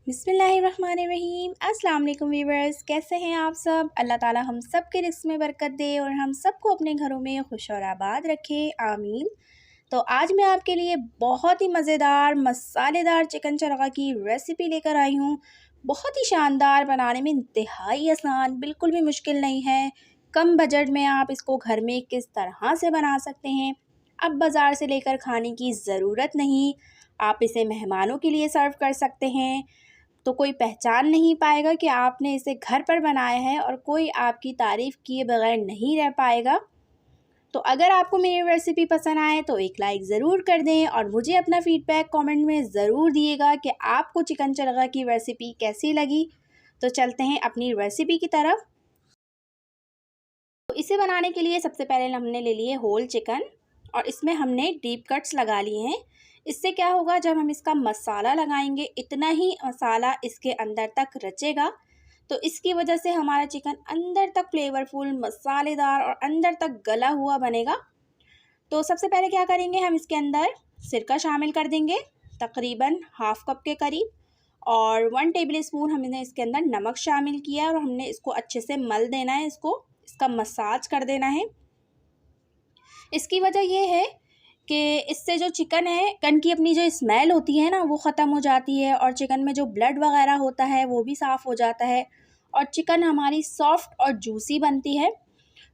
बिस्मिल्लाहिर्रहमानिर्रहीम। अस्सलाम वालेकुम व्यूअर्स, कैसे हैं आप सब। अल्लाह ताला हम सब के रिज़्क़ में बरकत दे और हम सबको अपने घरों में खुश और आबाद रखे, आमीन। तो आज मैं आपके लिए बहुत ही मज़ेदार मसालेदार चिकन चरगा की रेसिपी लेकर आई हूँ। बहुत ही शानदार, बनाने में इंतहाई आसान, बिल्कुल भी मुश्किल नहीं है। कम बजट में आप इसको घर में किस तरह से बना सकते हैं, अब बाज़ार से लेकर खाने की ज़रूरत नहीं। आप इसे मेहमानों के लिए सर्व कर सकते हैं तो कोई पहचान नहीं पाएगा कि आपने इसे घर पर बनाया है और कोई आपकी तारीफ़ किए बगैर नहीं रह पाएगा। तो अगर आपको मेरी रेसिपी पसंद आए तो एक लाइक ज़रूर कर दें और मुझे अपना फ़ीडबैक कमेंट में ज़रूर दिएगा कि आपको चिकन चरगा की रेसिपी कैसी लगी। तो चलते हैं अपनी रेसिपी की तरफ। तो इसे बनाने के लिए सबसे पहले हमने ले लिए होल चिकन और इसमें हमने डीप कट्स लगा लिए हैं। इससे क्या होगा, जब हम इसका मसाला लगाएंगे इतना ही मसाला इसके अंदर तक रचेगा, तो इसकी वजह से हमारा चिकन अंदर तक फ्लेवरफुल, मसालेदार और अंदर तक गला हुआ बनेगा। तो सबसे पहले क्या करेंगे, हम इसके अंदर सिरका शामिल कर देंगे तकरीबन हाफ़ कप के करीब, और 1 टेबल स्पून हमने इसके अंदर नमक शामिल किया और हमने इसको अच्छे से मल देना है, इसका मसाज कर देना है। इसकी वजह ये है कि इससे जो चिकन है, चिकन की अपनी जो स्मेल होती है ना, वो ख़त्म हो जाती है और चिकन में जो ब्लड वगैरह होता है वो भी साफ़ हो जाता है और चिकन हमारी सॉफ्ट और जूसी बनती है।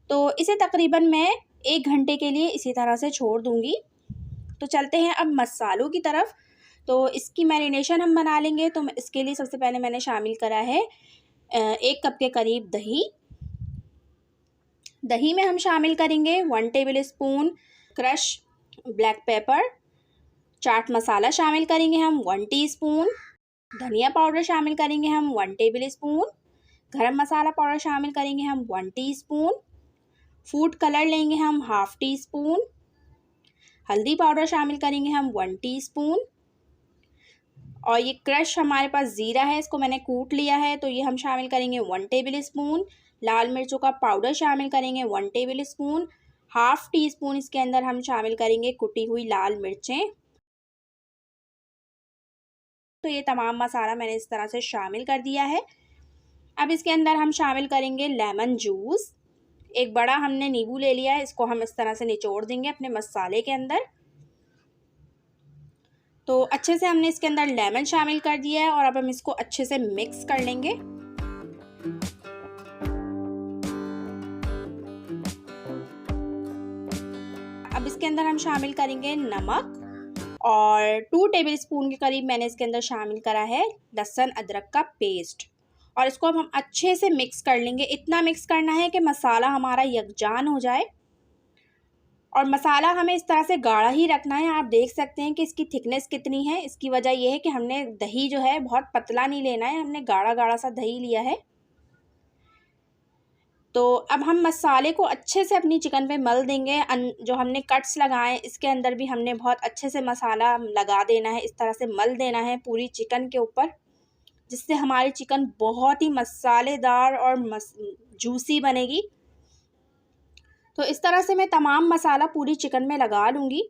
तो इसे तकरीबन मैं 1 घंटे के लिए इसी तरह से छोड़ दूँगी। तो चलते हैं अब मसालों की तरफ। तो इसकी मैरिनेशन हम बना लेंगे। तो इसके लिए सबसे पहले मैंने शामिल करा है 1 कप के करीब दही में हम शामिल करेंगे 1 table spoon crush black pepper, chaat masala शामिल करेंगे हम 1 टीस्पून, धनिया पाउडर शामिल करेंगे हम 1 टेबल स्पून, गरम मसाला पाउडर शामिल करेंगे हम 1 टीस्पून, फूड कलर लेंगे हम हाफ़ टी स्पून, हल्दी पाउडर शामिल करेंगे हम 1 टीस्पून, और ये क्रश हमारे पास ज़ीरा है, इसको मैंने कूट लिया है, तो ये हम शामिल करेंगे 1 टेबल स्पून। लाल मिर्चों का पाउडर शामिल करेंगे 1 table spoon. Half tea spoon इसके अंदर हम शामिल करेंगे कुटी हुई लाल मिर्चें। तो ये तमाम मसाला मैंने इस तरह से शामिल कर दिया है। अब इसके अंदर हम शामिल करेंगे लेमन जूस। एक बड़ा हमने नींबू ले लिया है, इसको हम इस तरह से निचोड़ देंगे अपने मसाले के अंदर। तो अच्छे से हमने इसके अंदर लेमन शामिल कर दिया है और अब हम इसको अच्छे से मिक्स कर लेंगे। अब इसके अंदर हम शामिल करेंगे नमक और 2 टेबल स्पून के करीब मैंने इसके अंदर शामिल करा है लहसुन अदरक का पेस्ट, और इसको अब हम अच्छे से मिक्स कर लेंगे। इतना मिक्स करना है कि मसाला हमारा यकजान हो जाए, और मसाला हमें इस तरह से गाढ़ा ही रखना है। आप देख सकते हैं कि इसकी थिकनेस कितनी है। इसकी वजह यह है कि हमने दही जो है बहुत पतला नहीं लेना है, हमने गाढ़ा गाढ़ा सा दही लिया है। तो अब हम मसाले को अच्छे से अपनी चिकन पे मल देंगे। जो हमने कट्स लगाए इसके अंदर भी हमने बहुत अच्छे से मसाला लगा देना है, इस तरह से मल देना है पूरी चिकन के ऊपर, जिससे हमारी चिकन बहुत ही मसालेदार और जूसी बनेगी। तो इस तरह से मैं तमाम मसाला पूरी चिकन में लगा लूँगी,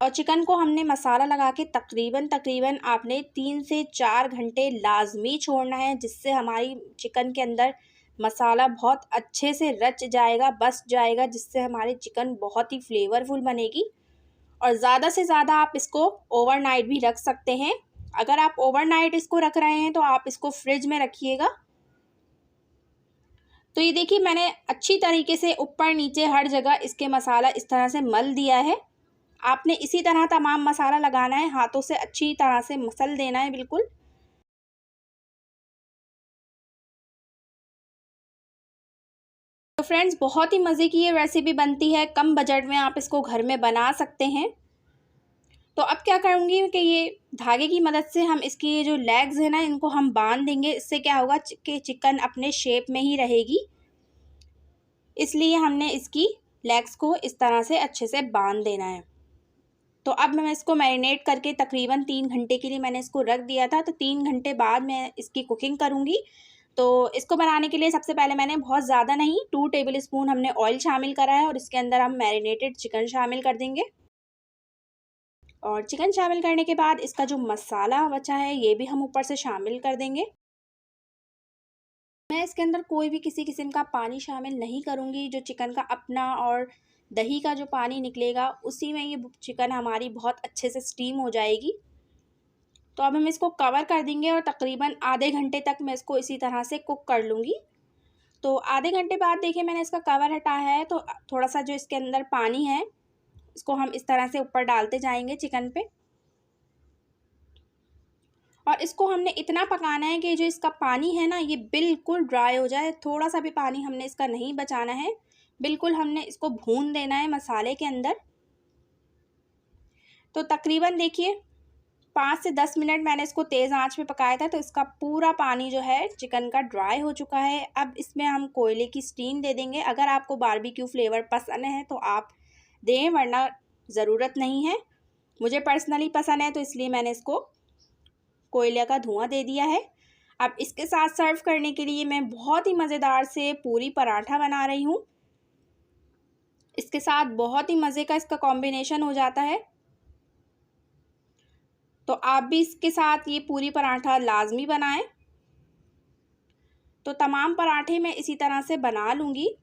और चिकन को हमने मसाला लगा के तकरीबन आपने 3 से 4 घंटे लाजमी छोड़ना है, जिससे हमारी चिकन के अंदर मसाला बहुत अच्छे से रच जाएगा, बस जाएगा, जिससे हमारी चिकन बहुत ही फ्लेवरफुल बनेगी। और ज़्यादा से ज़्यादा आप इसको ओवरनाइट भी रख सकते हैं। अगर आप ओवरनाइट इसको रख रहे हैं तो आप इसको फ्रिज में रखिएगा। तो ये देखिए, मैंने अच्छी तरीके से ऊपर नीचे हर जगह इसके मसाला इस तरह से मल दिया है। आपने इसी तरह तमाम मसाला लगाना है, हाथों से अच्छी तरह से मसल देना है बिल्कुल। तो फ्रेंड्स, बहुत ही मज़े की ये रेसिपी बनती है, कम बजट में आप इसको घर में बना सकते हैं। तो अब क्या करूँगी कि ये धागे की मदद से हम इसकी ये जो लेग्स है ना, इनको हम बांध देंगे। इससे क्या होगा कि चिकन अपने शेप में ही रहेगी, इसलिए हमने इसकी लेग्स को इस तरह से अच्छे से बांध देना है। तो अब मैं इसको मैरिनेट करके तकरीबन 3 घंटे के लिए मैंने इसको रख दिया था। तो 3 घंटे बाद मैं इसकी कुकिंग करूँगी। तो इसको बनाने के लिए सबसे पहले मैंने बहुत ज़्यादा नहीं, 2 टेबल स्पून हमने ऑयल शामिल करा है और इसके अंदर हम मैरिनेटेड चिकन शामिल कर देंगे। और चिकन शामिल करने के बाद इसका जो मसाला बचा है ये भी हम ऊपर से शामिल कर देंगे। मैं इसके अंदर कोई भी किसी किस्म का पानी शामिल नहीं करूँगी। जो चिकन का अपना और दही का जो पानी निकलेगा उसी में ये चिकन हमारी बहुत अच्छे से स्टीम हो जाएगी। तो अब हम इसको कवर कर देंगे और तकरीबन आधे घंटे तक मैं इसको इसी तरह से कुक कर लूँगी। तो आधे घंटे बाद देखिए मैंने इसका कवर हटाया है, तो थोड़ा सा जो इसके अंदर पानी है इसको हम इस तरह से ऊपर डालते जाएंगे चिकन पे। और इसको हमने इतना पकाना है कि जो इसका पानी है ना ये बिल्कुल ड्राई हो जाए। थोड़ा सा भी पानी हमने इसका नहीं बचाना है, बिल्कुल हमने इसको भून देना है मसाले के अंदर। तो तकरीबन देखिए 5 से 10 मिनट मैंने इसको तेज़ आंच पे पकाया था, तो इसका पूरा पानी जो है चिकन का ड्राई हो चुका है। अब इसमें हम कोयले की स्टीम दे देंगे। अगर आपको बारबेक्यू फ्लेवर पसंद है तो आप दें, वरना ज़रूरत नहीं है। मुझे पर्सनली पसंद है तो इसलिए मैंने इसको कोयले का धुआं दे दिया है। अब इसके साथ सर्व करने के लिए मैं बहुत ही मज़ेदार से पूरी पराठा बना रही हूँ। इसके साथ बहुत ही मज़े का इसका कॉम्बिनेशन हो जाता है। तो आप भी इसके साथ ये पूरी पराठा लाजमी बनाएं। तो तमाम पराठे मैं इसी तरह से बना लूँगी।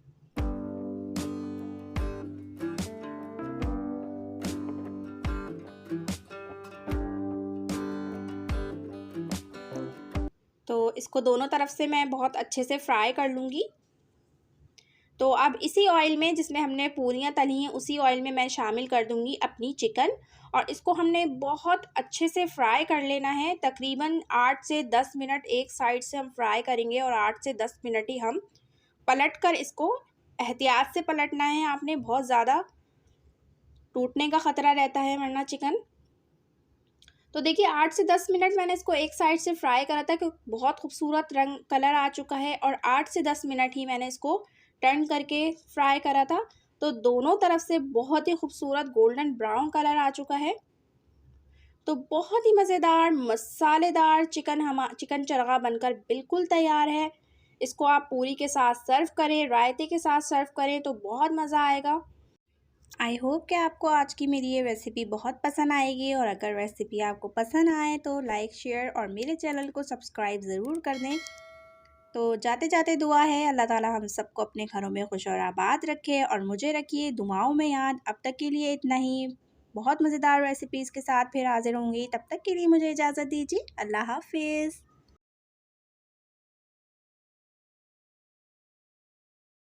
तो इसको दोनों तरफ से मैं बहुत अच्छे से फ्राई कर लूँगी। तो अब इसी ऑयल में जिसमें हमने पूरियाँ तली हैं उसी ऑयल में मैं शामिल कर दूँगी अपनी चिकन, और इसको हमने बहुत अच्छे से फ्राई कर लेना है। तकरीबन 8 से 10 मिनट एक साइड से हम फ्राई करेंगे और 8 से 10 मिनट ही हम पलट कर इसको एहतियात से पलटना है आपने, बहुत ज़्यादा टूटने का ख़तरा रहता है वरना चिकन। तो देखिए 8 से 10 मिनट मैंने इसको एक साइड से फ्राई करा था कि बहुत खूबसूरत रंग कलर आ चुका है, और 8 से 10 मिनट ही मैंने इसको टर्न करके फ्राई करा था। तो दोनों तरफ से बहुत ही खूबसूरत गोल्डन ब्राउन कलर आ चुका है। तो बहुत ही मज़ेदार मसालेदार चिकन चरगा बनकर बिल्कुल तैयार है। इसको आप पूरी के साथ सर्व करें, रायते के साथ सर्व करें तो बहुत मज़ा आएगा। आई होप कि आपको आज की मेरी ये रेसिपी बहुत पसंद आएगी, और अगर रेसिपी आपको पसंद आए तो लाइक शेयर और मेरे चैनल को सब्सक्राइब ज़रूर कर दें। तो जाते जाते दुआ है अल्लाह ताला हम सबको अपने घरों में खुश और आबाद रखे, और मुझे रखिए दुआओं में याद। अब तक के लिए इतना ही। बहुत मज़ेदार रेसिपीज़ के साथ फिर हाजिर होंगी, तब तक के लिए मुझे इजाज़त दीजिए। अल्लाह हाफिज़।